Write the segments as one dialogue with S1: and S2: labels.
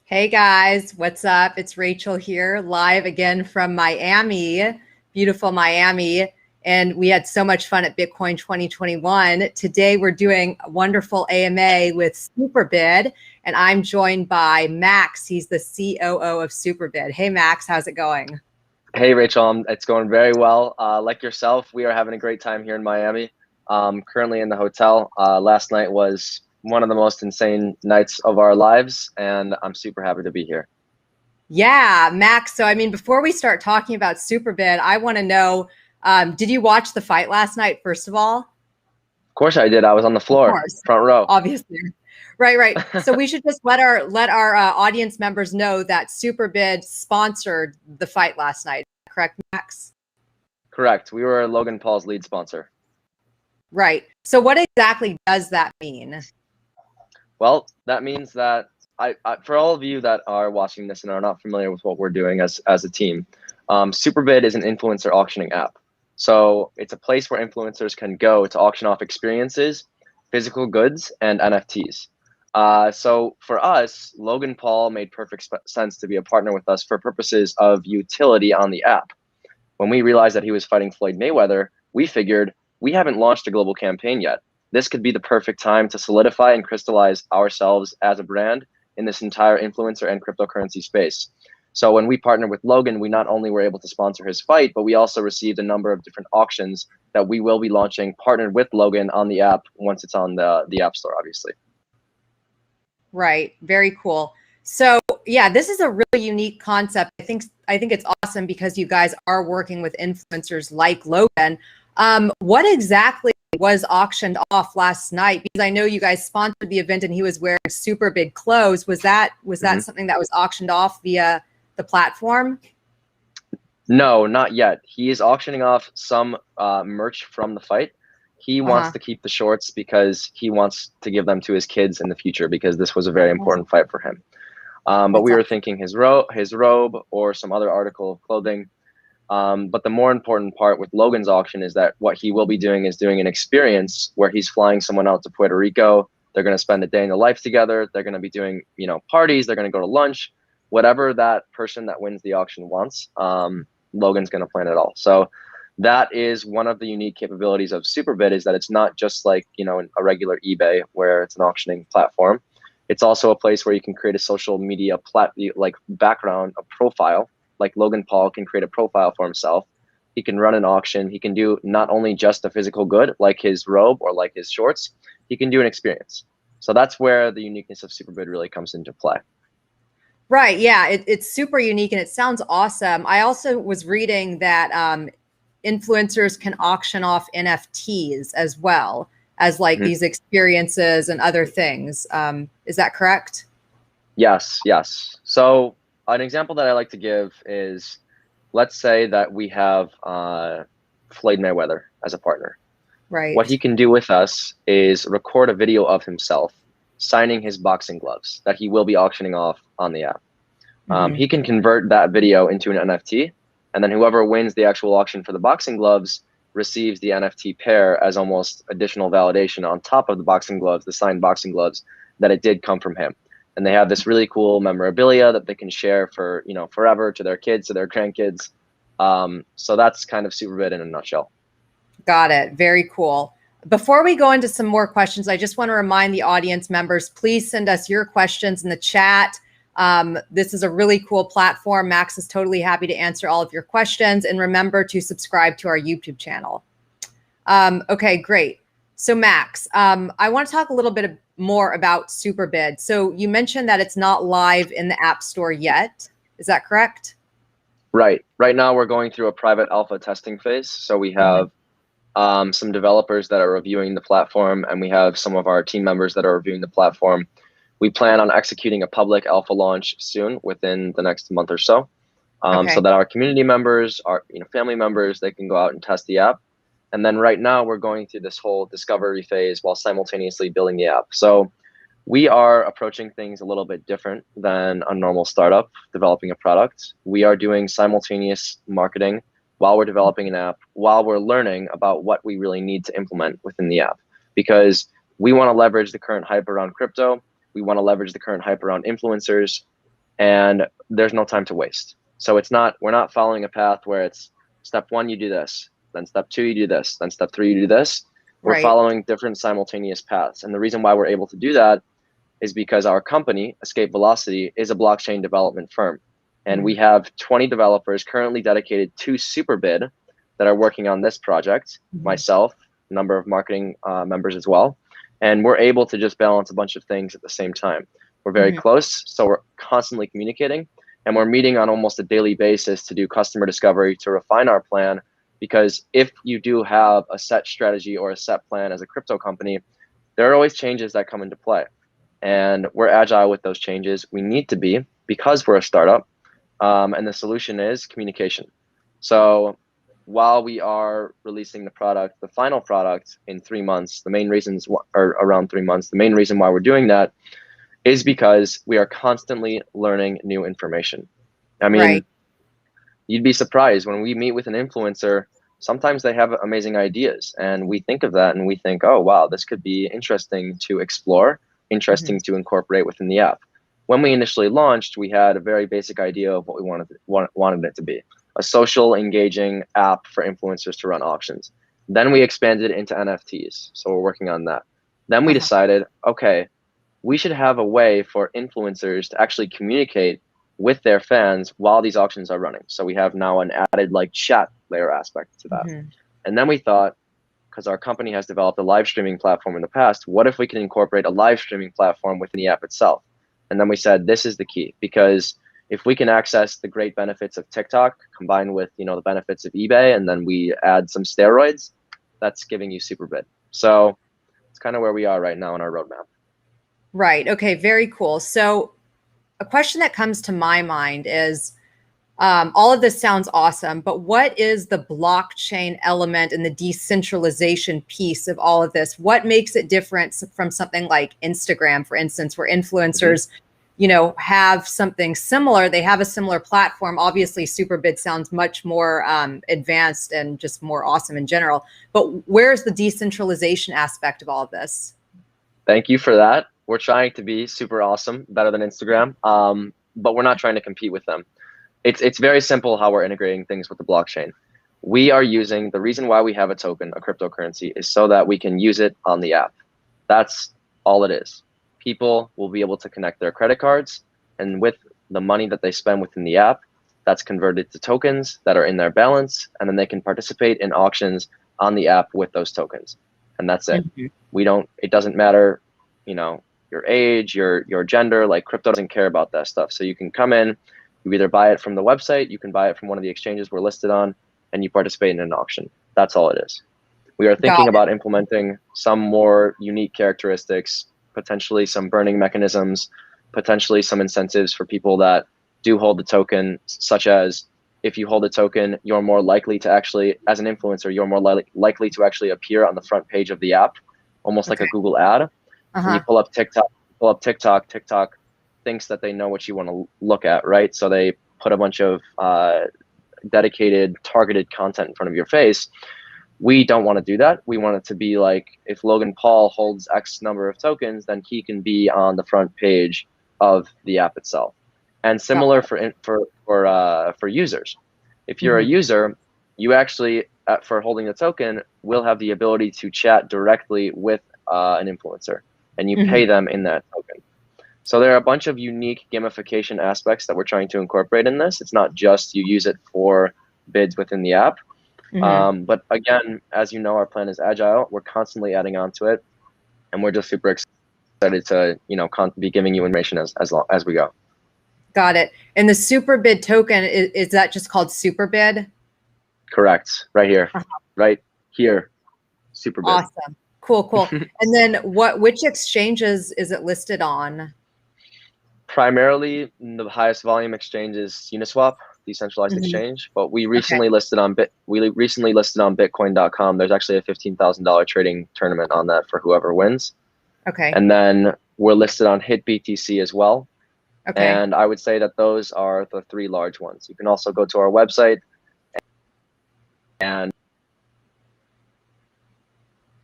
S1: Hey guys, what's up? It's Rachel here, live again from Miami, beautiful Miami. And we had so much fun at Bitcoin 2021. Today we're doing a wonderful AMA with Superbid, and I'm joined by Max. He's the COO of Superbid. Hey Max, how's it going?
S2: Hey Rachel, it's going very well. Like yourself, we are having a great time here in Miami. Currently in the hotel. Last night was one of the most insane nights of our lives, and I'm super happy to be here.
S1: Yeah, Max. So, I mean, before we start talking about Superbid, I want to know, did you watch the fight last night, first of all?
S2: Of course I did. I was on the
S1: Of
S2: floor,
S1: course,
S2: front row.
S1: obviously. Right. So we should just let our audience members know that Superbid sponsored the fight last night. Correct, Max?
S2: Correct. We were Logan Paul's lead sponsor.
S1: Right. So what exactly does that mean?
S2: Well, that means that for all of you that are watching this and are not familiar with what we're doing as a team, Superbid is an influencer auctioning app. So it's a place where influencers can go to auction off experiences, physical goods, and NFTs. So for us, Logan Paul made perfect sense to be a partner with us for purposes of utility on the app. When we realized that he was fighting Floyd Mayweather, we figured we haven't launched a global campaign yet. This could be the perfect time to solidify and crystallize ourselves as a brand in this entire influencer and cryptocurrency space. So when we partnered with Logan, we not only were able to sponsor his fight, but we also received a number of different auctions that we will be launching partnered with Logan on the app once it's on the App Store, obviously.
S1: Right. Very cool. So yeah, this is a really unique concept. I think it's awesome because you guys are working with influencers like Logan. What exactly was auctioned off last night? Because I know you guys sponsored the event and he was wearing super big clothes. Was that something that was auctioned off via the platform?
S2: No, not yet. He is auctioning off some merch from the fight. He wants
S1: Uh-huh.
S2: to keep the shorts because he wants to give them to his kids in the future because this was a very important fight for him. But
S1: That's
S2: we were
S1: awesome.
S2: thinking his robe or some other article of clothing. But the more important part with Logan's auction is that what he will be doing is doing an experience where he's flying someone out to Puerto Rico. They're going to spend a day in their life together. They're going to be doing, parties. They're going to go to lunch, whatever that person that wins the auction wants. Logan's going to plan it all. So that is one of the unique capabilities of Superbid is that it's not just like, a regular eBay where it's an auctioning platform. It's also a place where you can create a social media like background, a profile. Like Logan Paul can create a profile for himself. He can run an auction. He can do not only just a physical good like his robe or like his shorts, he can do an experience. So that's where the uniqueness of Superbid really comes into play.
S1: Right. Yeah. It's super unique and it sounds awesome. I also was reading that influencers can auction off NFTs as well as like
S2: Mhm.
S1: these experiences and other things. Is that correct?
S2: Yes, yes. So an example that I like to give is, let's say that we have Floyd Mayweather as a partner. What
S1: Right.
S2: he can do with us is record a video of himself signing his boxing gloves that he will be auctioning off on the app.
S1: Hmm.
S2: He can convert that video into an NFT, and then whoever wins the actual auction for the boxing gloves receives the NFT pair as almost additional validation on top of the boxing gloves, the signed boxing gloves, that it did come from him. And they have this really cool memorabilia that they can share for forever to their kids, to their grandkids. So that's kind of Superbid in a nutshell.
S1: Got it. Very cool. Before we go into some more questions, I just want to remind the audience members, please send us your questions in the chat. This is a really cool platform. Max is totally happy to answer all of your questions. And remember to subscribe to our YouTube channel. Okay, great. So Max, I want to talk a little bit more about Superbid. So you mentioned that it's not live in the App Store yet. Is that correct?
S2: Right. Right now, we're going through a private alpha testing phase. So we have some developers that are reviewing the platform, and we have some of our team members that are reviewing the platform. We plan on executing a public alpha launch soon, within the next month or so, so
S1: Okay.
S2: that our community members, our family members, they can go out and test the app. And then right now, we're going through this whole discovery phase while simultaneously building the app. So we are approaching things a little bit different than a normal startup developing a product. We are doing simultaneous marketing while we're developing an app, while we're learning about what we really need to implement within the app. Because we want to leverage the current hype around crypto. We want to leverage the current hype around influencers. and there's no time to waste. So we're not following a path where it's step 1, you do this, then step 2, you do this, then step 3, you do this. We're
S1: Right.
S2: following different simultaneous paths. And the reason why we're able to do that is because our company, Escape Velocity, is a blockchain development firm. And we have 20 developers currently dedicated to Superbid that are working on this project, myself, a number of marketing members as well. And we're able to just balance a bunch of things at the same time. We're very close, so we're constantly communicating, and we're meeting on almost a daily basis to do customer discovery, to refine our plan. Because if you do have a set strategy or a set plan as a crypto company, there are always changes that come into play. And we're agile with those changes. We need to be, because we're a startup. And the solution is communication. So while we are releasing the product, the final product in 3 months, the main reasons, or around 3 months, the main reason why we're doing that is because we are constantly learning new information. I mean, you'd be surprised when we meet with an influencer, sometimes they have amazing ideas, and we think of that and we think, oh, wow, this could be interesting to explore, interesting to incorporate within the app. When we initially launched, we had a very basic idea of what we wanted it to be: a social, engaging app for influencers to run auctions. Then we expanded into NFTs, so we're working on that. Then we decided, okay, we should have a way for influencers to actually communicate with their fans while these auctions are running. So we have now an added like chat layer aspect to that. And then we thought, because our company has developed a live streaming platform in the past, what if we can incorporate a live streaming platform within the app itself? And then we said, this is the key, because if we can access the great benefits of TikTok combined with, you know, the benefits of eBay, and then we add some steroids, that's giving you Superbid. So it's kind of where we are right now in our roadmap.
S1: Right. Okay. Very cool. So a question that comes to my mind is, all of this sounds awesome, but what is the blockchain element and the decentralization piece of all of this? What makes it different from something like Instagram, for instance, where influencers, you know, have something similar? They have a similar platform. Obviously, Superbid sounds much more advanced and just more awesome in general. But where's the decentralization aspect of all of this?
S2: Thank you for that. We're trying to be super awesome, better than Instagram, but we're not trying to compete with them. It's very simple how we're integrating things with the blockchain. We are using, the reason why we have a token, a cryptocurrency, is so that we can use it on the app. That's all it is. People will be able to connect their credit cards, and with the money that they spend within the app, that's converted to tokens that are in their balance, and then they can participate in auctions on the app with those tokens. And that's it. It doesn't matter, you know, your age, your gender, like crypto doesn't care about that stuff. So you can come in, you either buy it from the website, you can buy it from one of the exchanges we're listed on, and you participate in an auction. That's all it is. We are thinking about implementing some more unique characteristics, potentially some burning mechanisms, potentially some incentives for people that do hold the token, such as if you hold a token, you're more likely to actually, as an influencer, you're more likely to actually appear on the front page of the app, almost like a Google ad. When you pull up TikTok, TikTok thinks that they know what you want to look at, right? So they put a bunch of dedicated, targeted content in front of your face. We don't want to do that. We want it to be like, if Logan Paul holds X number of tokens, then he can be on the front page of the app itself. And similar for users. If you're a user, you actually, for holding the token, will have the ability to chat directly with an influencer, and you pay them in that token. So there are a bunch of unique gamification aspects that we're trying to incorporate in this. It's not just you use it for bids within the app. But again, as you know, our plan is agile. We're constantly adding on to it, and we're just super excited to, you know, be giving you information as we go.
S1: Got it. And the Superbid token, is that just called Superbid?
S2: Correct. Right here. Right here. Superbid.
S1: Awesome. Cool, cool. And then which exchanges is it listed on?
S2: Primarily, the highest volume exchange is Uniswap, decentralized exchange, but we recently listed on Bitcoin.com. There's actually a $15,000 trading tournament on that for whoever wins. Okay. And then we're listed on HitBTC as well. Okay. And I would say that those are the 3 large ones. You can also go to our website and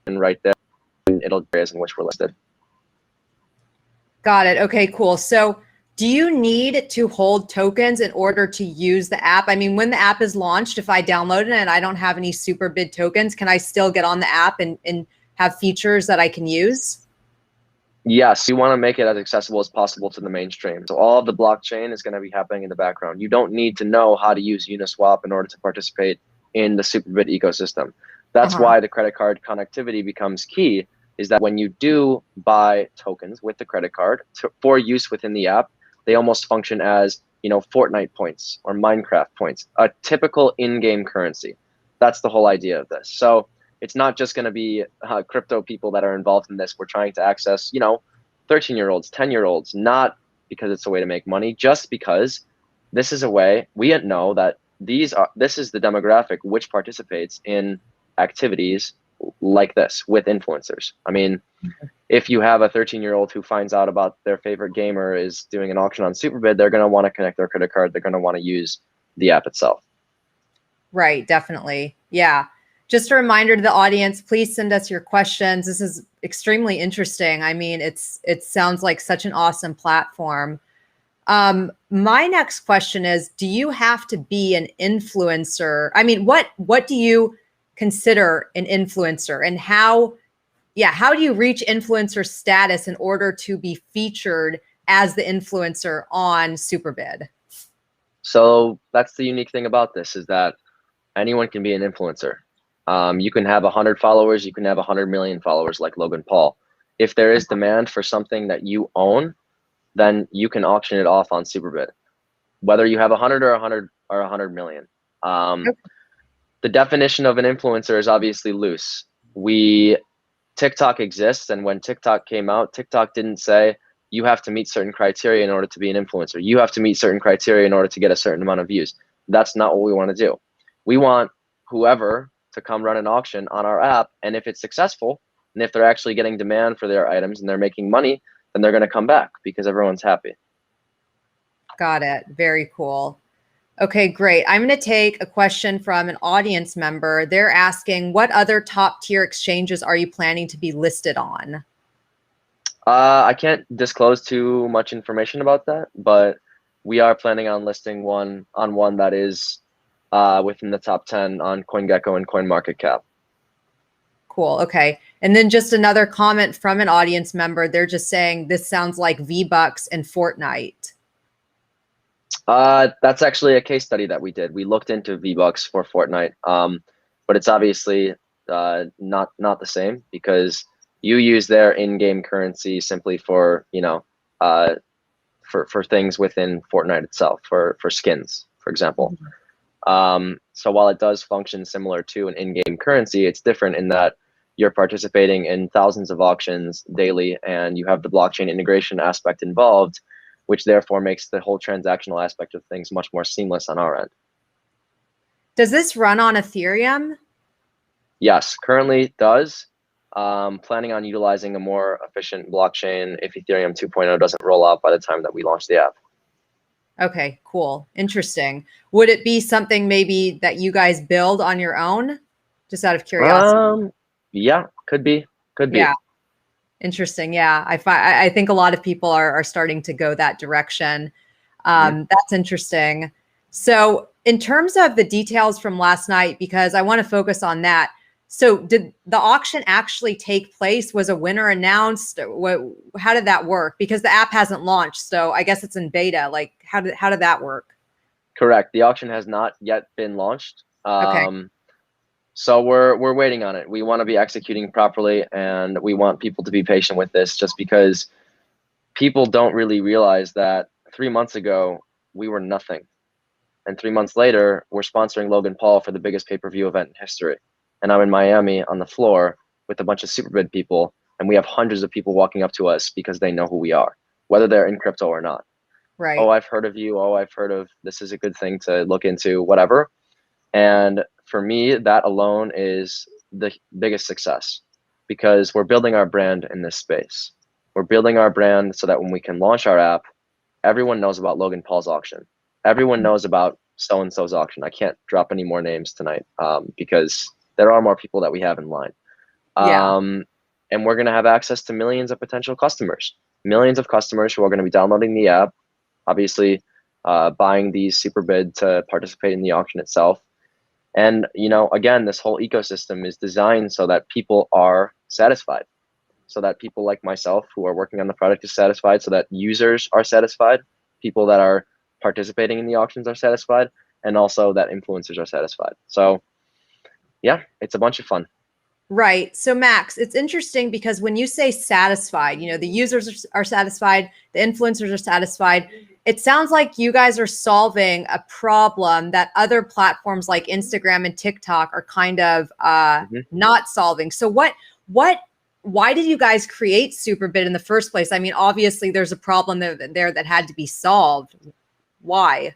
S2: right there, it'll areas in which we're listed.
S1: Got it. Okay, cool. So Do you need to hold tokens in order to use the app? I mean, when the app is launched, if I download it and I don't have any super bid tokens, can I still get on the app and have features that I can use?
S2: Yes, you want to make it as accessible as possible to the mainstream. So all of the blockchain is going to be happening in the background. You don't need to know how to use Uniswap in order to participate in the Superbit ecosystem. That's why the credit card connectivity becomes key, is that when you do buy tokens with the credit card for use within the app, they almost function as, Fortnite points or Minecraft points, a typical in-game currency. That's the whole idea of this. So it's not just going to be crypto people that are involved in this. We're trying to access, 13-year-olds, 10-year-olds, not because it's a way to make money, just because this is a way we know that this is the demographic which participates in activities like this with influencers. I mean, if you have a 13-year-old who finds out about their favorite gamer is doing an auction on Superbid, they're going to want to connect their credit card. They're going to want to use the app itself.
S1: Right, definitely. Yeah. Just a reminder to the audience, please send us your questions. This is extremely interesting. I mean, it sounds like such an awesome platform. My next question is, do you have to be an influencer? I mean, what do you consider an influencer, and how do you reach influencer status in order to be featured as the influencer on Superbid?
S2: So that's the unique thing about this, is that anyone can be an influencer. You can have 100 followers, you can have 100 million followers like Logan Paul. If there is demand for something that you own, then you can auction it off on Superbid, whether you have 100 or 100 million. The definition of an influencer is obviously loose. TikTok exists, and when TikTok came out, TikTok didn't say you have to meet certain criteria in order to be an influencer. You have to meet certain criteria in order to get a certain amount of views. That's not what we want to do. We want whoever to come run an auction on our app, and if it's successful, and if they're actually getting demand for their items and they're making money, then they're going to come back because everyone's happy.
S1: Got it. Very cool. Okay, great. I'm going to take a question from an audience member. They're asking, what other top tier exchanges are you planning to be listed on?
S2: I can't disclose too much information about that, but we are planning on listing one that is within the top 10 on CoinGecko and CoinMarketCap.
S1: Cool. Okay. And then just another comment from an audience member. They're just saying this sounds like V-Bucks and Fortnite.
S2: That's actually a case study that we did. We looked into V-Bucks for Fortnite, but it's obviously not the same, because you use their in-game currency simply for for things within Fortnite itself, for skins, for example. So while it does function similar to an in-game currency, it's different in that you're participating in thousands of auctions daily, and you have the blockchain integration aspect involved, which therefore makes the whole transactional aspect of things much more seamless on our end.
S1: Does this run on Ethereum?
S2: Yes, currently it does. Planning on utilizing a more efficient blockchain if Ethereum 2.0 doesn't roll out by the time that we launch the app.
S1: Okay, cool. Interesting. Would it be something maybe that you guys build on your own? Just out of curiosity.
S2: Yeah, could be.
S1: Yeah. Interesting. Yeah. I think a lot of people are starting to go that direction. That's interesting. So in terms of the details from last night, because I want to focus on that. So did the auction actually take place? Was a winner announced? How did that work? Because the app hasn't launched. So I guess it's in beta. Like how did that work?
S2: Correct. The auction has not yet been launched.
S1: Okay.
S2: So we're waiting on it. We want to be executing properly, and we want people to be patient with this, just because people don't really realize that 3 months ago we were nothing, and 3 months later we're sponsoring Logan Paul for the biggest pay-per-view event in history, and I'm in Miami on the floor with a bunch of Superbid people, and we have hundreds of people walking up to us because they know who we are, whether they're in crypto or not.
S1: Right.
S2: Oh, I've heard of you. Oh, I've heard of this. Is a good thing to look into, whatever. And for me, that alone is the biggest success, because we're building our brand in this space. We're building our brand so that when we can launch our app, everyone knows about Logan Paul's auction. Everyone knows about so-and-so's auction. I can't drop any more names tonight because there are more people that we have in line. And we're going to have access to millions of potential customers, millions of customers who are going to be downloading the app, obviously buying these super bid to participate in the auction itself. And, you know, again, this whole ecosystem is designed so that people are satisfied, so that people like myself who are working on the product is satisfied, so that users are satisfied, people that are participating in the auctions are satisfied, and also that influencers are satisfied. So yeah, it's a bunch of fun.
S1: Right. So Max, it's interesting because when you say satisfied, you know, the users are satisfied, the influencers are satisfied. It sounds like you guys are solving a problem that other platforms like Instagram and TikTok are kind of not solving. So why did you guys create Superbid in the first place? I mean, obviously there's a problem there that had to be solved. Why?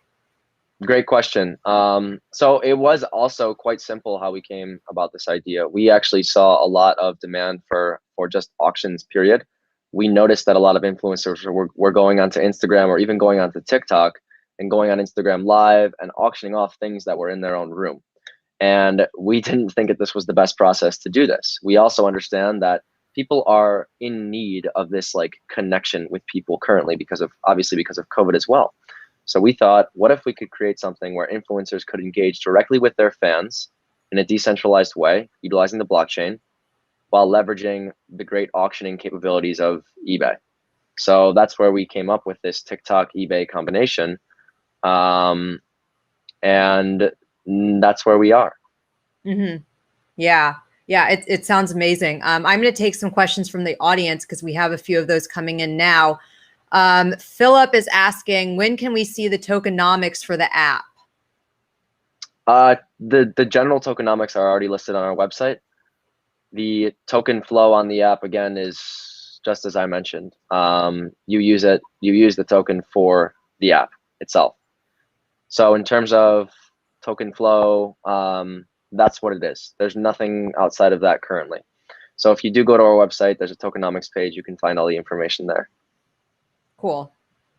S2: Great question. So it was also quite simple how we came about this idea. We actually saw a lot of demand for just auctions, period. We noticed that a lot of influencers were going onto Instagram or even going onto TikTok and going on Instagram Live and auctioning off things that were in their own room. And we didn't think that this was the best process to do this. We also understand that people are in need of this like connection with people currently obviously because of COVID as well. So we thought, what if we could create something where influencers could engage directly with their fans in a decentralized way, utilizing the blockchain, while leveraging the great auctioning capabilities of eBay. So that's where we came up with this TikTok eBay combination. And that's where we are.
S1: Mm-hmm. Yeah. Yeah, it sounds amazing. I'm going to take some questions from the audience because we have a few of those coming in now. Philip is asking, when can we see the tokenomics for the app?
S2: The general tokenomics are already listed on our website. The token flow on the app, again, is just as I mentioned. You use the token for the app itself. So in terms of token flow, that's what it is. There's nothing outside of that currently. So if you do go to our website, there's a tokenomics page. You can find all the information there.
S1: Cool.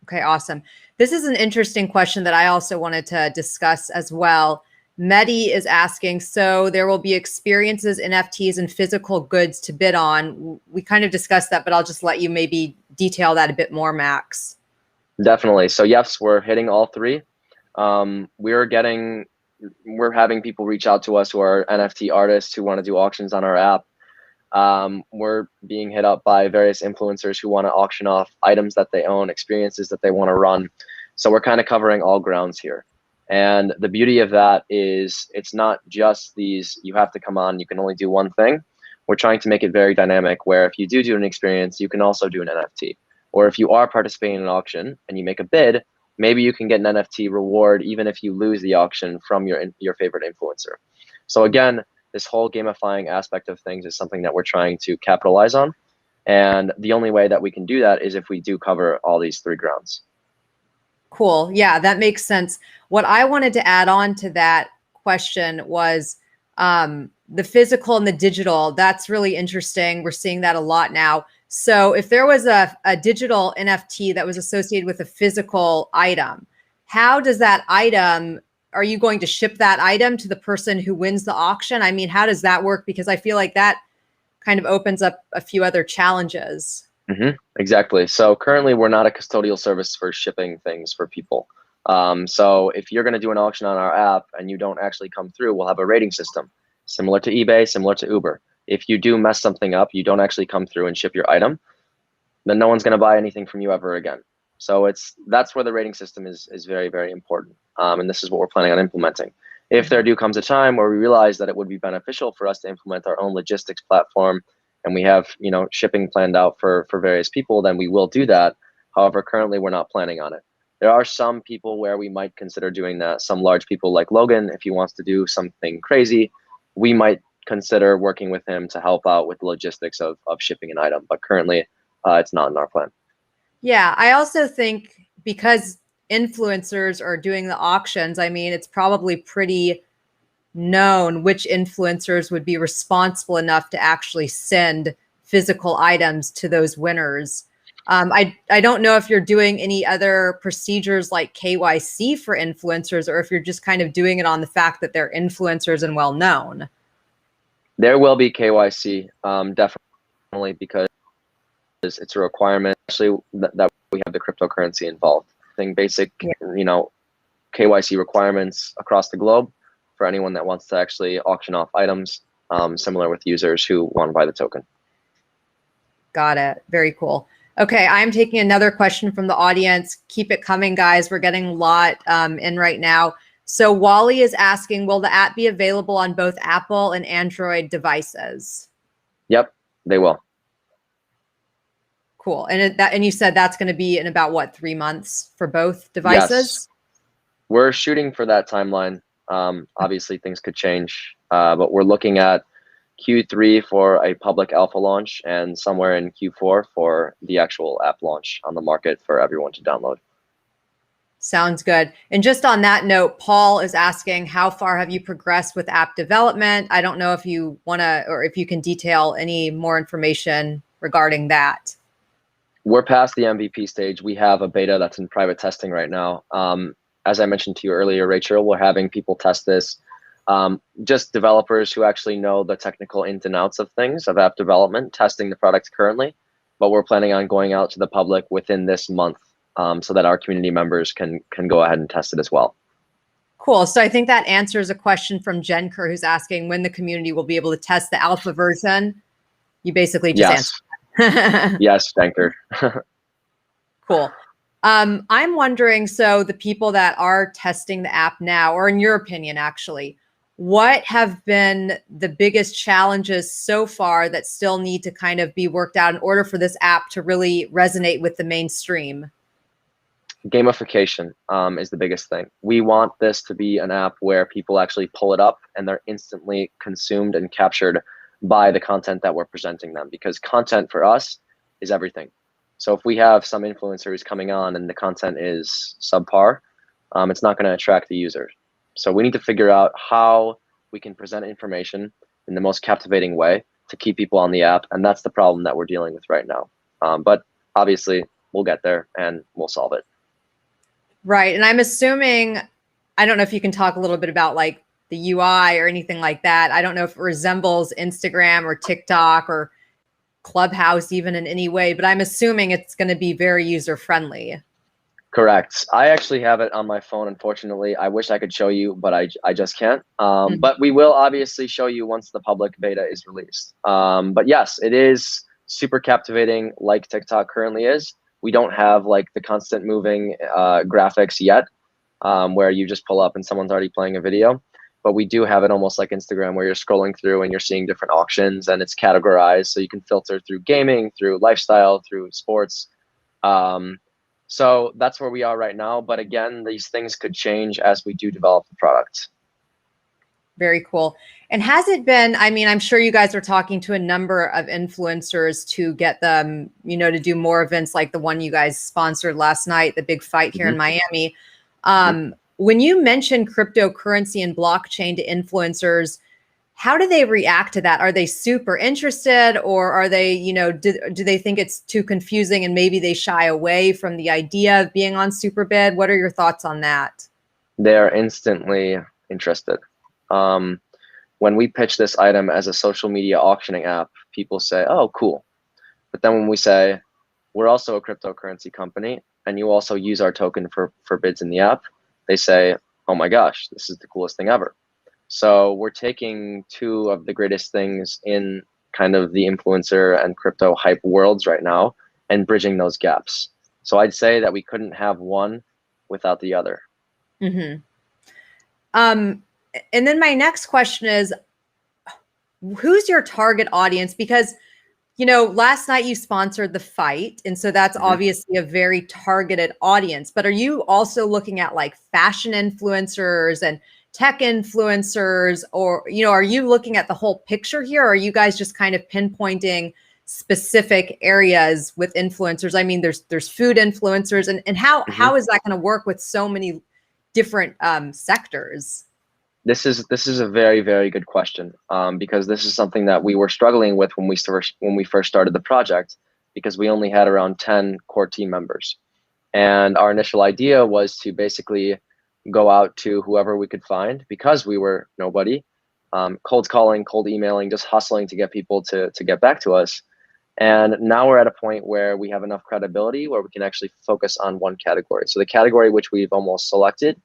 S1: Okay, awesome. This is an interesting question that I also wanted to discuss as well. Mehdi is asking, so there will be experiences, NFTs, and physical goods to bid on. We kind of discussed that, but I'll just let you maybe detail that a bit more, Max.
S2: Definitely. So yes, we're hitting all three. We're having people reach out to us who are NFT artists who want to do auctions on our app. We're being hit up by various influencers who want to auction off items that they own, experiences that they want to run. So we're kind of covering all grounds here. And the beauty of that is it's not just these, you have to come on, you can only do one thing. We're trying to make it very dynamic where if you do an experience, you can also do an NFT. Or if you are participating in an auction and you make a bid, maybe you can get an NFT reward even if you lose the auction from your favorite influencer. So again, this whole gamifying aspect of things is something that we're trying to capitalize on. And the only way that we can do that is if we do cover all these three grounds.
S1: Cool. Yeah, that makes sense. What I wanted to add on to that question was the physical and the digital. That's really interesting. We're seeing that a lot now. So if there was a digital NFT that was associated with a physical item, how does that item, are you going to ship that item to the person who wins the auction? I mean, how does that work? Because I feel like that kind of opens up a few other challenges.
S2: Mm-hmm. Exactly. So currently we're not a custodial service for shipping things for people. So if you're going to do an auction on our app and you don't actually come through, we'll have a rating system similar to eBay, similar to Uber. If you do mess something up, you don't actually come through and ship your item, then no one's going to buy anything from you ever again. So that's where the rating system is very, very important. And this is what we're planning on implementing. If there comes a time where we realize that it would be beneficial for us to implement our own logistics platform and we have, shipping planned out for various people, then we will do that. However, currently we're not planning on it. There are some people where we might consider doing that. Some large people like Logan, if he wants to do something crazy, we might consider working with him to help out with the logistics of shipping an item. But currently, it's not in our plan.
S1: Yeah, I also think because influencers are doing the auctions, I mean, it's probably pretty known which influencers would be responsible enough to actually send physical items to those winners. I don't know if you're doing any other procedures like KYC for influencers, or if you're just kind of doing it on the fact that they're influencers and well known.
S2: There will be KYC, definitely, because it's a requirement, especially that we have the cryptocurrency involved. everything basic, KYC requirements across the globe for anyone that wants to actually auction off items, similar with users who want to buy the token.
S1: Got it. Very cool. Okay, I'm taking another question from the audience. Keep it coming, guys. We're getting a lot in right now. So Wally is asking, will the app be available on both Apple and Android devices?
S2: Yep, they will.
S1: Cool. And you said that's going to be in about what, 3 months for both devices?
S2: Yes. We're shooting for that timeline. Obviously things could change, but we're looking at Q3 for a public alpha launch and somewhere in Q4 for the actual app launch on the market for everyone to download.
S1: Sounds good. And just on that note, Paul is asking, how far have you progressed with app development? I don't know if you want to, or if you can detail any more information regarding that.
S2: We're past the MVP stage. We have a beta that's in private testing right now. As I mentioned to you earlier, Rachel, we're having people test this. Just developers who actually know the technical ins and outs of things, of app development, testing the product currently. But we're planning on going out to the public within this month, so that our community members can go ahead and test it as well.
S1: Cool. So I think that answers a question from Jen Kerr, who's asking when the community will be able to test the alpha version. You basically just answered that.
S2: Yes, thank you.
S1: Cool. I'm wondering, so the people that are testing the app now, or in your opinion, actually, what have been the biggest challenges so far that still need to kind of be worked out in order for this app to really resonate with the mainstream?
S2: Gamification is the biggest thing. We want this to be an app where people actually pull it up and they're instantly consumed and captured by the content that we're presenting them, because content for us is everything. So if we have some influencers coming on and the content is subpar, it's not going to attract the users. So we need to figure out how we can present information in the most captivating way to keep people on the app. And that's the problem that we're dealing with right now. But obviously we'll get there and we'll solve it.
S1: Right. And I'm assuming, I don't know if you can talk a little bit about like the UI or anything like that. I don't know if it resembles Instagram or TikTok or Clubhouse even in any way, but I'm assuming it's going to be very user friendly.
S2: Correct. I actually have it on my phone, unfortunately. I wish I could show you, but I just can't. But we will obviously show you once the public beta is released. But yes, it is super captivating like TikTok currently is. We don't have like the constant moving graphics yet, where you just pull up and someone's already playing a video. But we do have it almost like Instagram, where you're scrolling through and you're seeing different auctions and it's categorized. So you can filter through gaming, through lifestyle, through sports. So that's where we are right now. But again, these things could change as we do develop the product.
S1: Very cool. And has it been, I mean, I'm sure you guys are talking to a number of influencers to get them, you know, to do more events like the one you guys sponsored last night, the big fight here in Miami. When you mention cryptocurrency and blockchain to influencers, how do they react to that? Are they super interested, or are they, you know, do they think it's too confusing and maybe they shy away from the idea of being on Superbid? What are your thoughts on that?
S2: They're instantly interested. When we pitch this item as a social media auctioning app, people say, oh, cool. But then when we say, we're also a cryptocurrency company and you also use our token for bids in the app, they say, oh my gosh, this is the coolest thing ever. So we're taking two of the greatest things in kind of the influencer and crypto hype worlds right now and bridging those gaps. So I'd say that we couldn't have one without the other.
S1: And then my next question is, who's your target audience? Because, you know, last night you sponsored the fight, and so that's obviously a very targeted audience. But are you also looking at like fashion influencers and tech influencers, or, you know, are you looking at the whole picture here? Or are you guys just kind of pinpointing specific areas with influencers? I mean, there's food influencers, and how is that going to work with so many different sectors?
S2: This is a very, very good question, because this is something that we were struggling with when we first started the project, because we only had around 10 core team members. And our initial idea was to basically go out to whoever we could find, because we were nobody, cold calling, cold emailing, just hustling to get people to get back to us. And now we're at a point where we have enough credibility where we can actually focus on one category. So the category which we've almost selected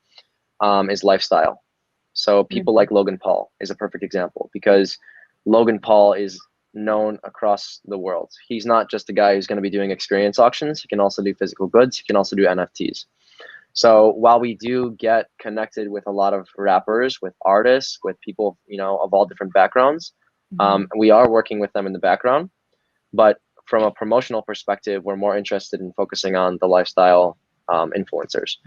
S2: is lifestyle. So people like Logan Paul is a perfect example, because Logan Paul is known across the world. He's not just a guy who's going to be doing experience auctions. He can also do physical goods. He can also do NFTs. So while we do get connected with a lot of rappers, with artists, with people, you know, of all different backgrounds, we are working with them in the background. But from a promotional perspective, we're more interested in focusing on the lifestyle influencers.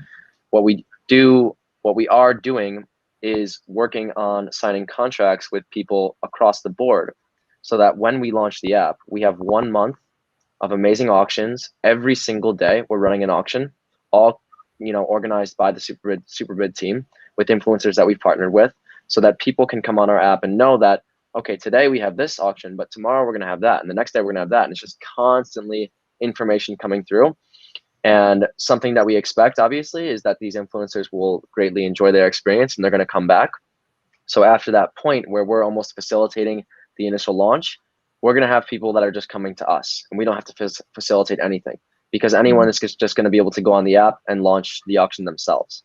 S2: What we are doing is working on signing contracts with people across the board, so that when we launch the app, we have 1 month of amazing auctions. Every single day we're running an auction, all, you know, organized by the Superbid team with influencers that we've partnered with, so that people can come on our app and know that, okay, today we have this auction, but tomorrow we're going to have that, and the next day we're going to have that. And it's just constantly information coming through. And something that we expect, obviously, is that these influencers will greatly enjoy their experience and they're going to come back. So after that point where we're almost facilitating the initial launch, we're going to have people that are just coming to us, and we don't have to facilitate anything, because anyone is just going to be able to go on the app and launch the auction themselves.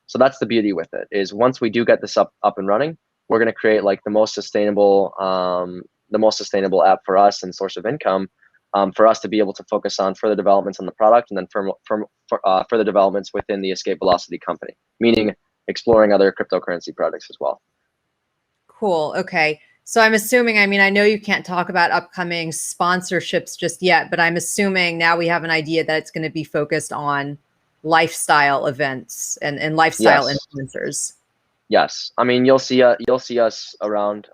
S2: So that's the beauty with it, is once we do get this up and running, we're going to create like the most sustainable app for us and source of income, for us to be able to focus on further developments on the product, and then further developments within the Escape Velocity company, meaning exploring other cryptocurrency projects as well.
S1: Cool. Okay. So I'm assuming, I mean, I know you can't talk about upcoming sponsorships just yet, but I'm assuming now we have an idea that it's going to be focused on lifestyle events and lifestyle influencers.
S2: Yes. I mean, you'll see us around.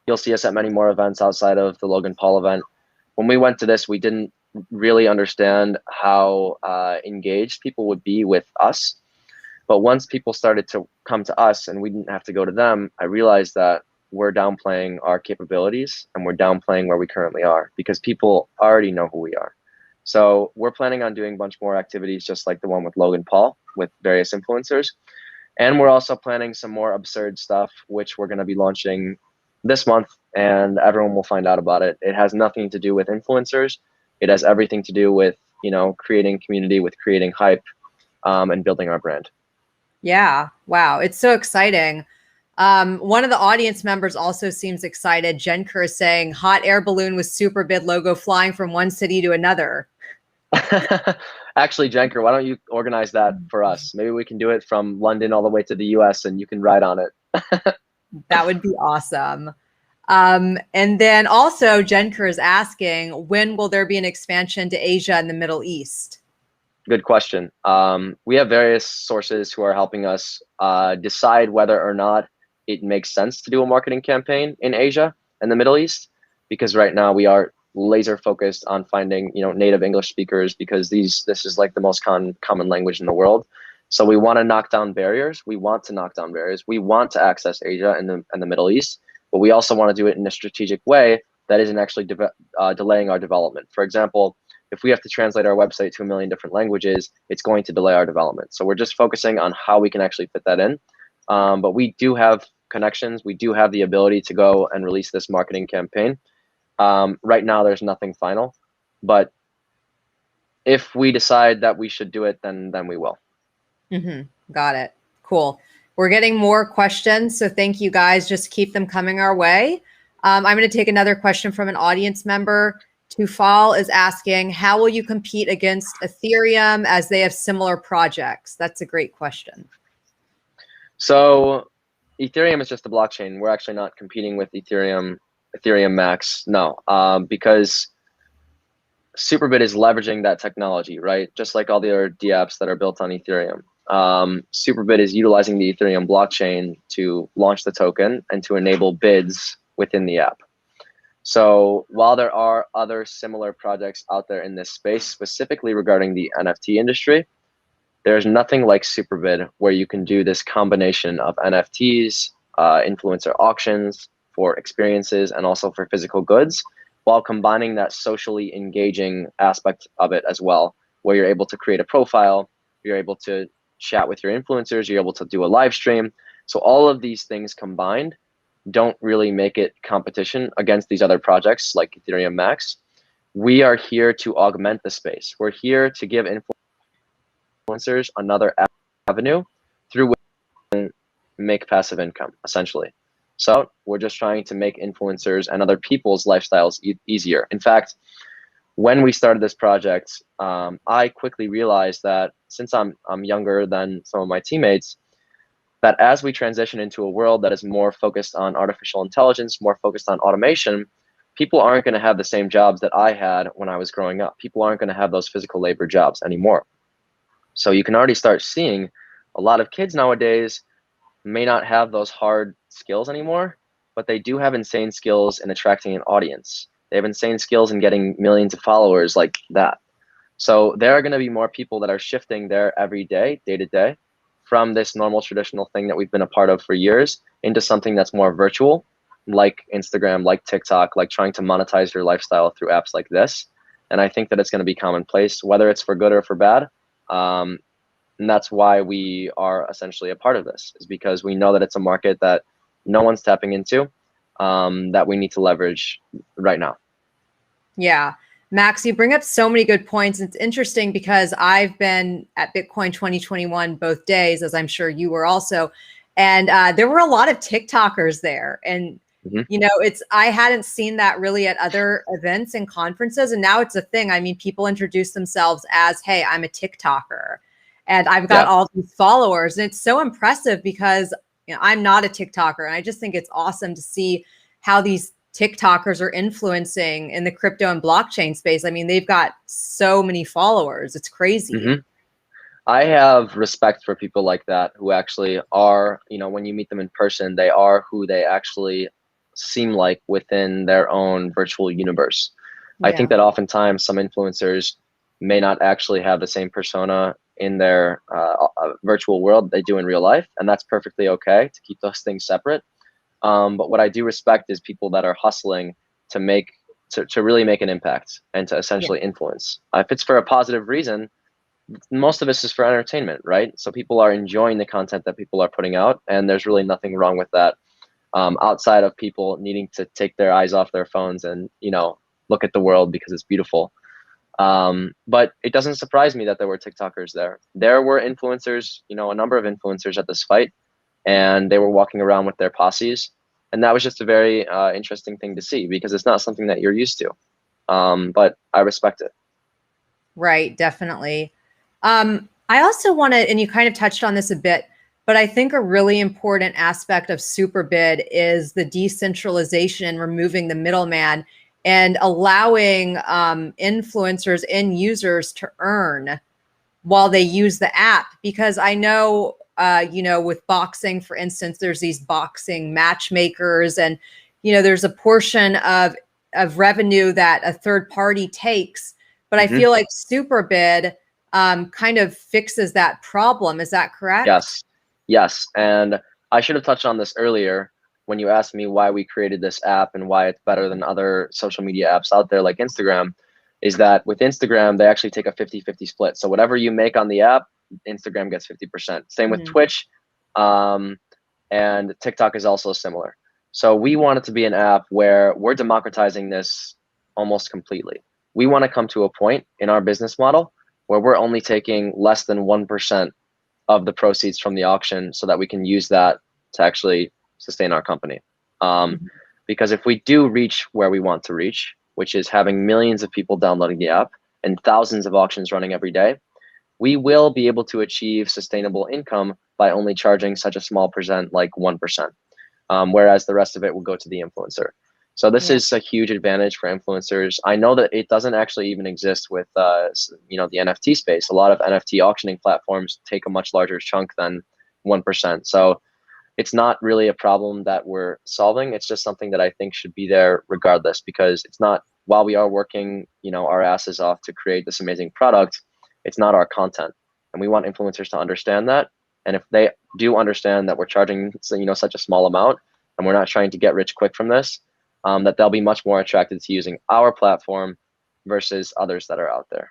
S2: You'll see us at many more events outside of the Logan Paul event. When we went to this, we didn't really understand how engaged people would be with us. But once people started to come to us and we didn't have to go to them, I realized that we're downplaying our capabilities and we're downplaying where we currently are, because people already know who we are. So we're planning on doing a bunch more activities just like the one with Logan Paul with various influencers. And we're also planning some more absurd stuff, which we're going to be launching this month, and everyone will find out about it. It has nothing to do with influencers. It has everything to do with, you know, creating community, with creating hype, and building our brand.
S1: Yeah. Wow. It's so exciting. One of the audience members also seems excited. Jenker is saying hot air balloon with Superbid logo flying from one city to another.
S2: Actually, Jenker, why don't you organize that for us? Maybe we can do it from London all the way to the US and you can ride on it.
S1: That would be awesome. And then also Jenker is asking, when will there be an expansion to Asia and the Middle East?
S2: Good question. We have various sources who are helping us decide whether or not it makes sense to do a marketing campaign in Asia and the Middle East, because right now we are laser focused on finding, you know, native English speakers, because this is like the most common language in the world. So we want to knock down barriers. We want to access Asia and the Middle East, but we also want to do it in a strategic way that isn't actually delaying our development. For example, if we have to translate our website to 1 million different languages, it's going to delay our development. So we're just focusing on how we can actually fit that in. But we do have connections. We do have the ability to go and release this marketing campaign. Right now, there's nothing final, but if we decide that we should do it, then we will.
S1: Got it. Cool. We're getting more questions, so thank you guys. Just keep them coming our way. I'm going to take another question from an audience member. Tufal is asking, how will you compete against Ethereum as they have similar projects? That's a great question.
S2: So Ethereum is just a blockchain. We're actually not competing with Ethereum Max, no, because Superbid is leveraging that technology, right? Just like all the other dApps that are built on Ethereum. Superbid is utilizing the Ethereum blockchain to launch the token and to enable bids within the app. So while there are other similar projects out there in this space, specifically regarding the NFT industry, there's nothing like Superbid, where you can do this combination of NFTs, influencer auctions for experiences, and also for physical goods, while combining that socially engaging aspect of it as well, where you're able to create a profile, you're able to chat with your influencers, you're able to do a live stream. So all of these things combined don't really make it competition against these other projects like Ethereum Max. We are here to augment the space. We're here to give influencers another avenue through which they can make passive income, essentially. So we're just trying to make influencers and other people's lifestyles easier. In fact, when we started this project, I quickly realized that since I'm younger than some of my teammates, that as we transition into a world that is more focused on artificial intelligence, more focused on automation, people aren't going to have the same jobs that I had when I was growing up. People aren't going to have those physical labor jobs anymore. So you can already start seeing a lot of kids nowadays may not have those hard skills anymore, but they do have insane skills in attracting an audience. They have insane skills in getting millions of followers like that. So there are going to be more people that are shifting their everyday, day to day, from this normal traditional thing that we've been a part of for years into something that's more virtual, like Instagram, like TikTok, like trying to monetize your lifestyle through apps like this. And I think that it's going to be commonplace, whether it's for good or for bad. And that's why we are essentially a part of this, is because we know that it's a market that no one's tapping into, that we need to leverage right now.
S1: Yeah. Max, you bring up so many good points. It's interesting because I've been at Bitcoin 2021 both days, as I'm sure you were also. And there were a lot of TikTokers there. And, you know, I hadn't seen that really at other events and conferences. And now it's a thing. I mean, people introduce themselves as, hey, I'm a TikToker and I've got all these followers. And it's so impressive because, you know, I'm not a TikToker. And I just think it's awesome to see how these TikTokers are influencing in the crypto and blockchain space. I mean, they've got so many followers. It's crazy.
S2: I have respect for people like that who actually are, you know, when you meet them in person, they are who they actually seem like within their own virtual universe. I think that oftentimes some influencers may not actually have the same persona in their virtual world they do in real life. And that's perfectly okay to keep those things separate. But what I do respect is people that are hustling to really make an impact and to essentially influence. If it's for a positive reason, most of this is for entertainment, right? So people are enjoying the content that people are putting out, and there's really nothing wrong with that. Outside of people needing to take their eyes off their phones and, you know, look at the world because it's beautiful. But it doesn't surprise me that there were TikTokers there. There were influencers, you know, a number of influencers at this fight, and they were walking around with their posses. And that was just a very interesting thing to see because it's not something that you're used to. But I respect it.
S1: Right, definitely. I also want to, and you kind of touched on this a bit, but I think a really important aspect of Superbid is the decentralization and removing the middleman and allowing influencers and users to earn while they use the app. Because I know, you know, with boxing, for instance, there's these boxing matchmakers, and, you know, there's a portion of revenue that a third party takes. But I feel like Superbid kind of fixes that problem. Is that correct?
S2: Yes. And I should have touched on this earlier when you asked me why we created this app and why it's better than other social media apps out there like Instagram, is that with Instagram, they actually take a 50-50 split. So whatever you make on the app, Instagram gets 50%. Same with Twitch, and TikTok is also similar. So we want it to be an app where we're democratizing this almost completely. We want to come to a point in our business model where we're only taking less than 1% of the proceeds from the auction so that we can use that to actually sustain our company. Because if we do reach where we want to reach, which is having millions of people downloading the app and thousands of auctions running every day, we will be able to achieve sustainable income by only charging such a small percent, like 1%, whereas the rest of it will go to the influencer. So this is a huge advantage for influencers. I know that it doesn't actually even exist with, you know, the NFT space. A lot of NFT auctioning platforms take a much larger chunk than 1%. So it's not really a problem that we're solving. It's just something that I think should be there regardless, because it's not, while we are working, you know, our asses off to create this amazing product, it's not our content. And we want influencers to understand that. And if they do understand that we're charging, you know, such a small amount and we're not trying to get rich quick from this, that they'll be much more attracted to using our platform versus others that are out there.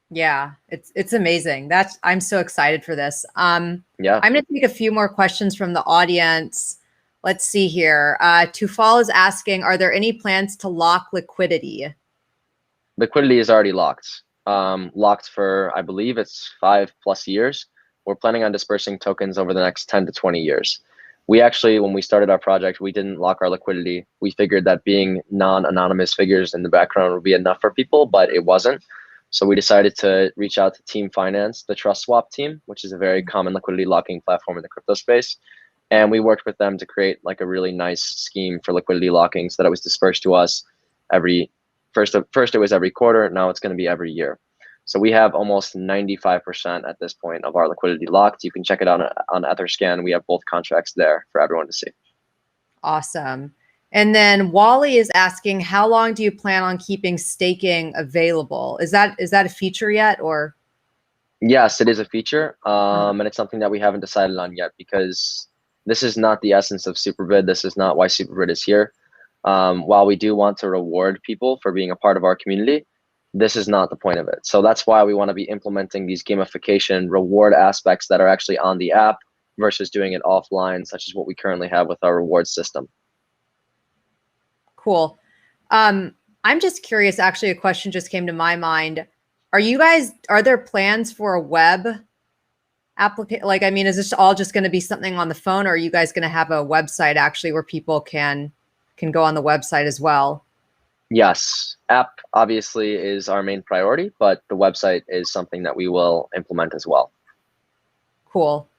S1: Yeah, it's amazing. I'm so excited for this. I'm going to take a few more questions from the audience. Let's see here. Tufal is asking, are there any plans to lock liquidity?
S2: Liquidity is already locked. Locked for, I believe it's 5+ years. We're planning on dispersing tokens over the next 10 to 20 years. We actually, when we started our project, we didn't lock our liquidity. We figured that being non-anonymous figures in the background would be enough for people, but it wasn't. So we decided to reach out to Team Finance, the Trust Swap team, which is a very common liquidity locking platform in the crypto space. And we worked with them to create like a really nice scheme for liquidity locking so that it was dispersed to us first it was every quarter. Now it's going to be every year. So we have almost 95% at this point of our liquidity locked. You can check it out on Etherscan. We have both contracts there for everyone to see.
S1: Awesome. And then Wally is asking, how long do you plan on keeping staking available? Is that a feature yet, or?
S2: Yes, it is a feature. And it's something that we haven't decided on yet, because this is not the essence of Superbid. This is not why Superbid is here. While we do want to reward people for being a part of our community, this is not the point of it. So that's why we want to be implementing these gamification reward aspects that are actually on the app versus doing it offline, such as what we currently have with our reward system.
S1: Cool. I'm just curious, actually, a question just came to my mind. Are there plans for a web application? Like, I mean, is this all just going to be something on the phone, or are you guys going to have a website actually where people can go on the website as well?
S2: Yes, app obviously is our main priority, but the website is something that we will implement as well.
S1: Cool.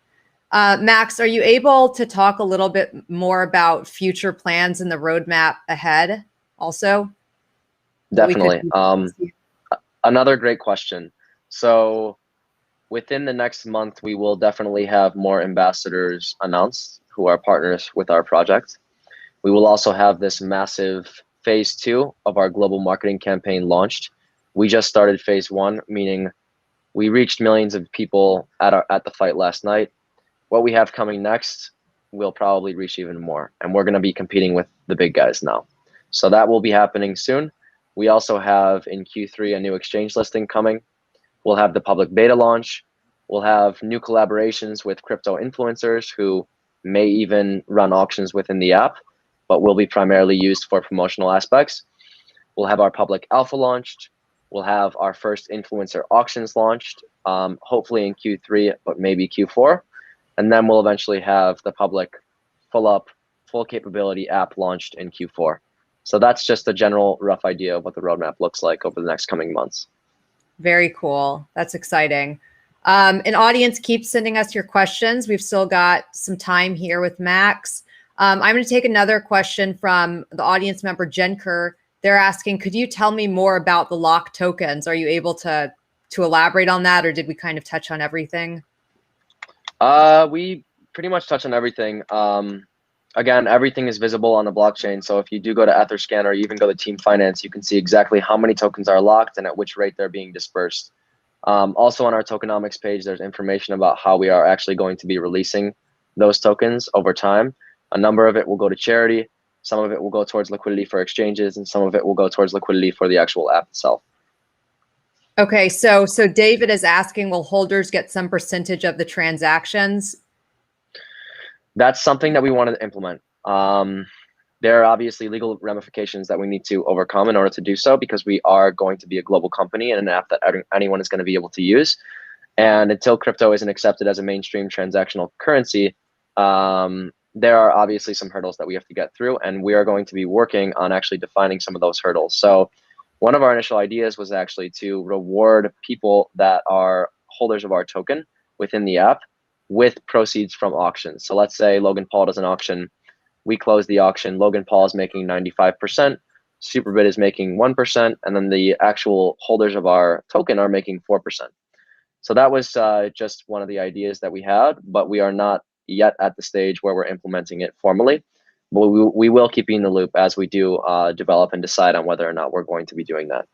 S1: Max, are you able to talk a little bit more about future plans and the roadmap ahead also?
S2: Definitely. Another great question. So within the next month, we will definitely have more ambassadors announced who are partners with our project. We will also have this massive phase 2 of our global marketing campaign launched. We just started phase 1, meaning we reached millions of people at the fight last night. What we have coming next will probably reach even more, and we're going to be competing with the big guys now. So that will be happening soon. We also have in Q3 a new exchange listing coming. We'll have the public beta launch. We'll have new collaborations with crypto influencers who may even run auctions within the app, but will be primarily used for promotional aspects. We'll have our public alpha launched. We'll have our first influencer auctions launched, hopefully in Q3, but maybe Q4. And then we'll eventually have the public full capability app launched in Q4. So that's just a general rough idea of what the roadmap looks like over the next coming months.
S1: Very cool. That's exciting. An audience, keep sending us your questions. We've still got some time here with Max. I'm going to take another question from the audience member, Jen Kerr. They're asking, could you tell me more about the locked tokens? Are you able to elaborate on that, or did we kind of touch on everything?
S2: We pretty much touch on everything. Again, everything is visible on the blockchain. So if you do go to Etherscan or you even go to Team Finance, you can see exactly how many tokens are locked and at which rate they're being dispersed. Also on our tokenomics page, there's information about how we are actually going to be releasing those tokens over time. A number of it will go to charity. Some of it will go towards liquidity for exchanges, and some of it will go towards liquidity for the actual app itself.
S1: Okay, so David is asking, will holders get some percentage of the transactions?
S2: That's something that we wanted to implement. There are obviously legal ramifications that we need to overcome in order to do so, because we are going to be a global company and an app that anyone is going to be able to use. And until crypto isn't accepted as a mainstream transactional currency, there are obviously some hurdles that we have to get through, and we are going to be working on actually defining some of those hurdles. So one of our initial ideas was actually to reward people that are holders of our token within the app with proceeds from auctions. So let's say Logan Paul does an auction, we close the auction, Logan Paul is making 95%, Superbid is making 1%, and then the actual holders of our token are making 4%. So that was just one of the ideas that we had, but we are not yet at the stage where we're implementing it formally. But we will keep you in the loop as we do develop and decide on whether or not we're going to be doing that.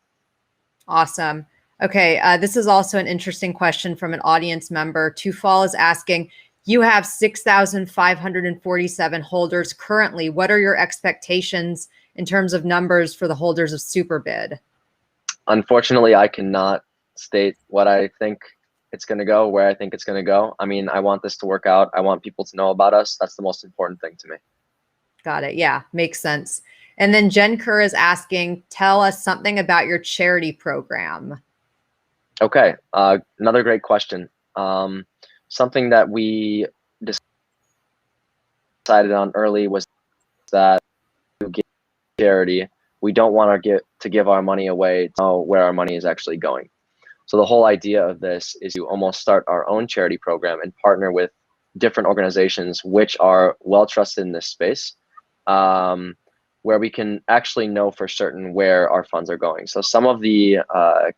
S1: Awesome. Okay, this is also an interesting question from an audience member. Tufal is asking, you have 6,547 holders currently. What are your expectations in terms of numbers for the holders of Superbid?
S2: Unfortunately, I cannot state what I think it's going to go, where I think it's going to go. I mean, I want this to work out. I want people to know about us. That's the most important thing to me.
S1: Got it. Yeah, makes sense. And then Jen Kerr is asking, tell us something about your charity program.
S2: Okay, another great question. Something that we decided on early was that to give charity, we don't want to give our money away to know where our money is actually going. So the whole idea of this is to almost start our own charity program and partner with different organizations which are well trusted in this space, where we can actually know for certain where our funds are going. So some of the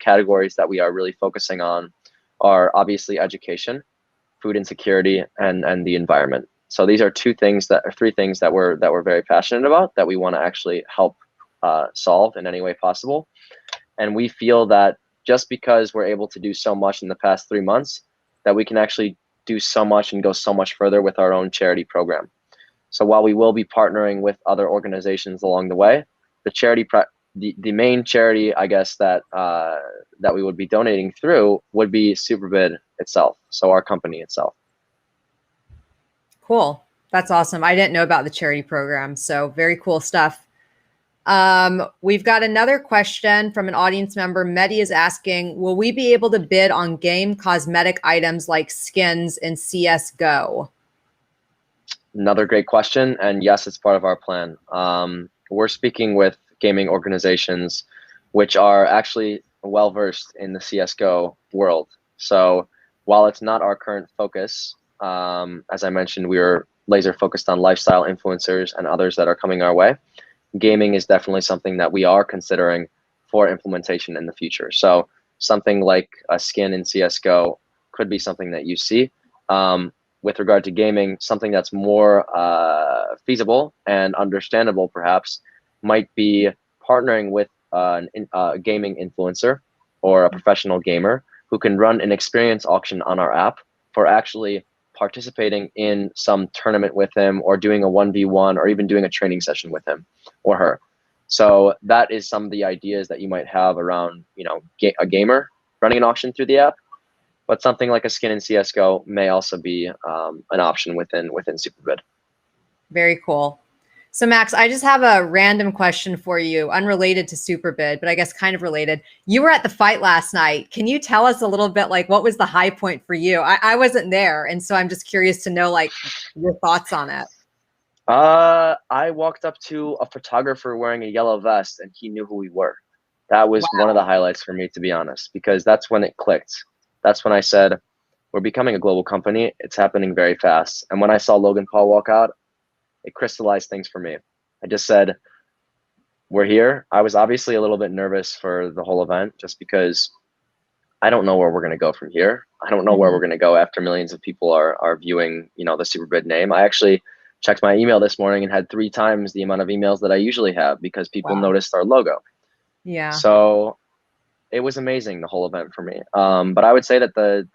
S2: categories that we are really focusing on are obviously education, food insecurity, and the environment. So these are three things that we're very passionate about, that we want to actually help solve in any way possible. And we feel that just because we're able to do so much in the past 3 months, that we can actually do so much and go so much further with our own charity program. So while we will be partnering with other organizations along the way, the main charity, I guess, that we would be donating through would be Superbid itself, so our company itself.
S1: Cool. That's awesome. I didn't know about the charity program, so very cool stuff. We've got another question from an audience member. Mehdi is asking, will we be able to bid on game cosmetic items like skins in CSGO?
S2: Another great question, and yes, it's part of our plan. We're speaking with gaming organizations which are actually well versed in the CSGO world. So while it's not our current focus, as I mentioned, we are laser focused on lifestyle influencers and others that are coming our way. Gaming is definitely something that we are considering for implementation in the future. So something like a skin in CSGO could be something that you see. With regard to gaming, something that's more feasible and understandable perhaps might be partnering with a gaming influencer or a professional gamer who can run an experience auction on our app for actually participating in some tournament with him, or doing a 1v1, or even doing a training session with him or her. So that is some of the ideas that you might have around, a gamer running an auction through the app. But something like a skin in CSGO may also be an option within Superbid.
S1: Very cool. So Max, I just have a random question for you, unrelated to Superbid, but I guess kind of related. You were at the fight last night. Can you tell us a little bit, like, what was the high point for you? I wasn't there, and so I'm just curious to know, like, your thoughts on it.
S2: I walked up to a photographer wearing a yellow vest, and he knew who we were. That was one of the highlights for me, to be honest, because that's when it clicked. That's when I said, we're becoming a global company. It's happening very fast. And when I saw Logan Paul walk out, it crystallized things for me. I just said, we're here. I was obviously a little bit nervous for the whole event, just because I don't know where we're going to go from here. I don't know where we're going to go after millions of people are viewing, the Superbid name. I actually checked my email this morning and had 3 times the amount of emails that I usually have, because people noticed our logo.
S1: Yeah.
S2: So it was amazing, the whole event for me. But I would say that the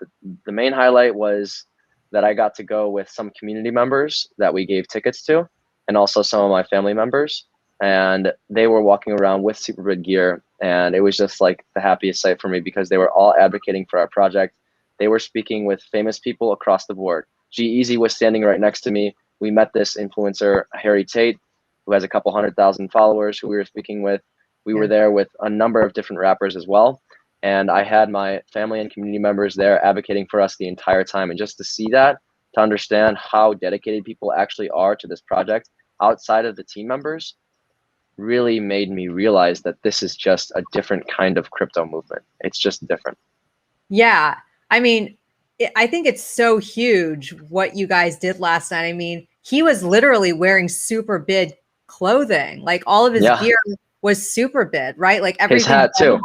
S2: main highlight was that I got to go with some community members that we gave tickets to, and also some of my family members. And they were walking around with Superbid gear, and it was just like the happiest sight for me, because they were all advocating for our project. They were speaking with famous people across the board. G-Eazy was standing right next to me. We met this influencer, Harry Tate, who has a couple 100,000 followers, who we were speaking with. We were there with a number of different rappers as well. And I had my family and community members there advocating for us the entire time. And just to see that, to understand how dedicated people actually are to this project outside of the team members, really made me realize that this is just a different kind of crypto movement. It's just different.
S1: Yeah. I mean, I think it's so huge what you guys did last night. I mean, he was literally wearing Superbid clothing. Like, all of his gear was Superbid, right? Like, everything.
S2: His hat too.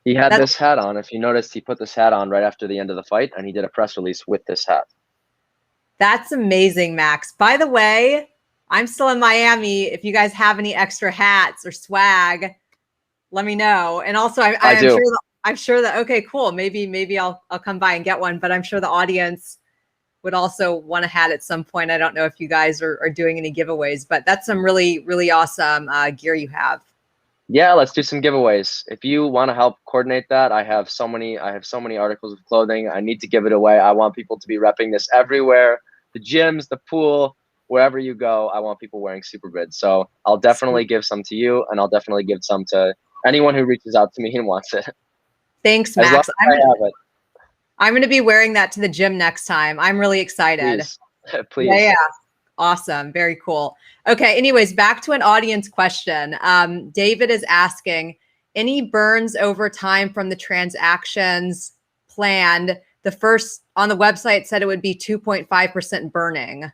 S2: He had this hat on. If you noticed, he put this hat on right after the end of the fight, and he did a press release with this hat.
S1: That's amazing, Max. By the way, I'm still in Miami. If you guys have any extra hats or swag, let me know. And also, I'm sure that okay, cool. Maybe I'll come by and get one. But I'm sure the audience would also want a hat at some point. I don't know if you guys are doing any giveaways, but that's some really, really awesome gear you have.
S2: Yeah, let's do some giveaways. If you want to help coordinate that, I have so many articles of clothing. I need to give it away. I want people to be repping this everywhere. The gyms, the pool, wherever you go, I want people wearing Superbid. So I'll definitely give some to you, and I'll definitely give some to anyone who reaches out to me and wants it.
S1: Thanks,
S2: As long
S1: Max.
S2: as I have it.
S1: I'm going to be wearing that to the gym next time. I'm really excited.
S2: Please. Please.
S1: Yeah. Awesome. Very cool. Okay. Anyways, back to an audience question. David is asking, any burns over time from the transactions planned? The first on the website said it would be 2.5% burning.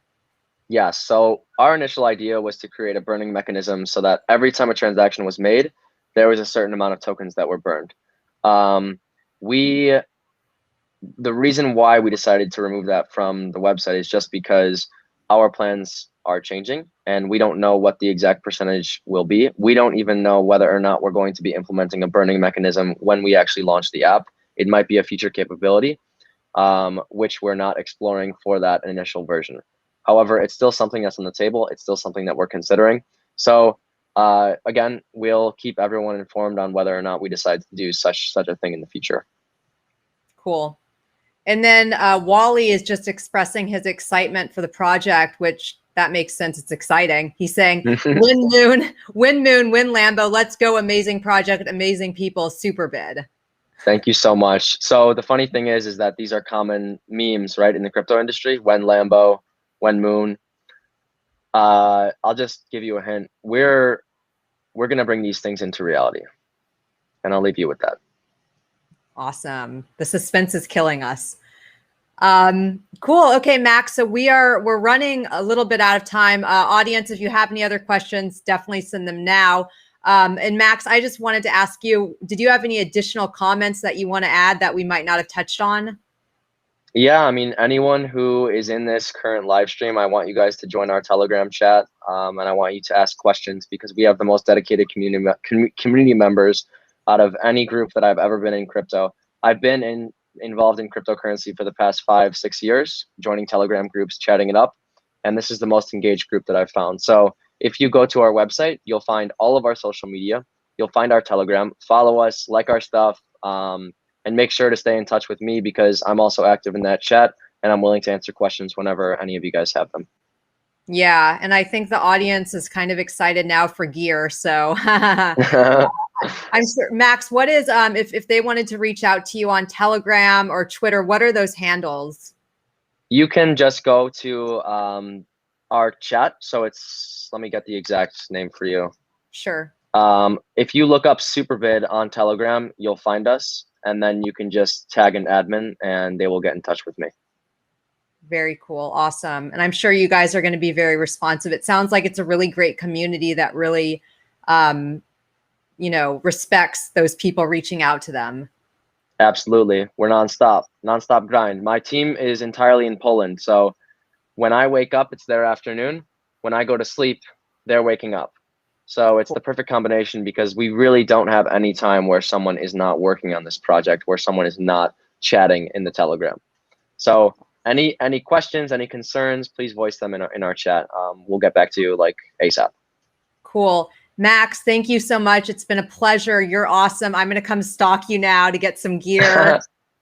S2: Yes. So our initial idea was to create a burning mechanism so that every time a transaction was made, there was a certain amount of tokens that were burned. The reason why we decided to remove that from the website is just because our plans are changing and we don't know what the exact percentage will be. We don't even know whether or not we're going to be implementing a burning mechanism when we actually launch the app. It might be a future capability, which we're not exploring for that initial version. However, it's still something that's on the table. It's still something that we're considering. So again, we'll keep everyone informed on whether or not we decide to do such a thing in the future.
S1: Cool. And then Wally is just expressing his excitement for the project, which that makes sense. It's exciting. He's saying, win Moon, win Lambo. Let's go. Amazing project, amazing people, Superbid.
S2: Thank you so much. So the funny thing is that these are common memes, right, in the crypto industry. When Lambo, when Moon. I'll just give you a hint. We're going to bring these things into reality. And I'll leave you with that.
S1: Awesome. The suspense is killing us. Cool. Okay, Max. So we're running a little bit out of time. Audience, if you have any other questions, definitely send them now. And Max, I just wanted to ask you, did you have any additional comments that you want to add that we might not have touched on?
S2: Yeah, I mean, anyone who is in this current live stream, I want you guys to join our Telegram chat, and I want you to ask questions because we have the most dedicated community members out of any group that I've ever been in crypto. I've been involved in cryptocurrency for the past 5-6 years, joining Telegram groups, chatting it up, and this is the most engaged group that I've found. So if you go to our website, you'll find all of our social media, you'll find our Telegram, follow us, like our stuff, and make sure to stay in touch with me because I'm also active in that chat and I'm willing to answer questions whenever any of you guys have them.
S1: Yeah, and I think the audience is kind of excited now for gear. So I'm sure, Max, what is if they wanted to reach out to you on Telegram or Twitter, what are those handles?
S2: You can just go to our chat. So it's, let me get the exact name for you.
S1: Sure.
S2: If you look up Superbid on Telegram, you'll find us, and then you can just tag an admin and they will get in touch with me.
S1: Very cool. Awesome. And I'm sure you guys are going to be very responsive. It sounds like it's a really great community that really, respects those people reaching out to them.
S2: Absolutely. We're nonstop grind. My team is entirely in Poland. So when I wake up, it's their afternoon. When I go to sleep, they're waking up. So it's the perfect combination because we really don't have any time where someone is not working on this project, where someone is not chatting in the Telegram. So any questions, any concerns, please voice them in our chat. We'll get back to you like ASAP.
S1: Cool. Max, thank you so much. It's been a pleasure. You're awesome. I'm going to come stalk you now to get some gear.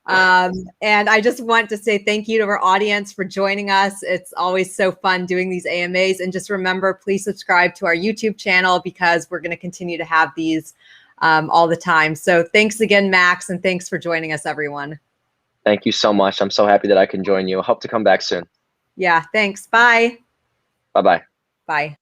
S1: And I just want to say thank you to our audience for joining us. It's always so fun doing these AMAs. And just remember, please subscribe to our YouTube channel because we're going to continue to have these all the time. So thanks again, Max, and thanks for joining us, everyone.
S2: Thank you so much. I'm so happy that I can join you. I hope to come back soon.
S1: Yeah, thanks. Bye.
S2: Bye-bye.
S1: Bye.